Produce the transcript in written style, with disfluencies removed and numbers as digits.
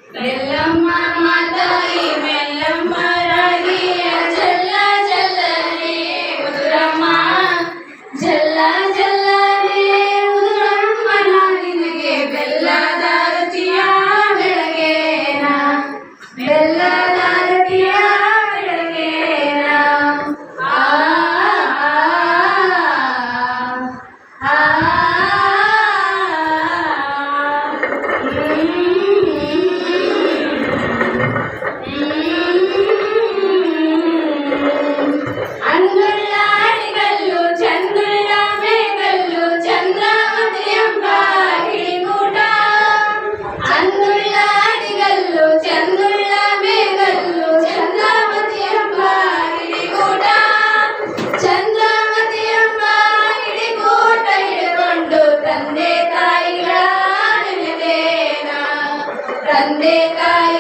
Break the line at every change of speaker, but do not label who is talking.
ಮೆಲ್ಲಮ್ಮ ಮಾತಾಯಿ ಮೆಲ್ಲಮ್ಮ ರಾಗಿಯ ಜಲ್ಲ ಜಲ್ಲನೆ ಮಧುರಮ್ಮ ಜಲ್ಲ ಜಲ್ಲನೆ ಮಧುರಮ್ಮ ನಿನಗೆ ಬೆಲ್ಲದ ರುಚಿಯ ಬೆಳಗೇನ ಬೆಲ್ಲದ ರುಚಿಯ ಬೆಳಗೇನ ಆ ಆ ಅಂಗುಳ್ಳಾಡಿಗಲ್ಲು ಚಂದುಳ್ಳ ಮೇಗಲ್ಲು ಚಂದ್ರಾವತಿಯಂಬ ಹಿಡಿಗೂಟ ಅಂಗುಳ್ಳಾಡಿಗಲ್ಲು ಚಂದುಳ್ಳ ಮೇಗಲ್ಲು ಚಂದ್ರಾವತಿಯಂಬ ಹಿಡಿಗೂಟ ಚಂದ್ರಾವತಿಯಂಬ ಹಿಡಿಗೂಟ ಹಿಡಿಕೊಂಡು ತಂದೆ ತಾಯಿಗಳ ನೆನೆದೇನ ತಂದೆ ತಾಯಿ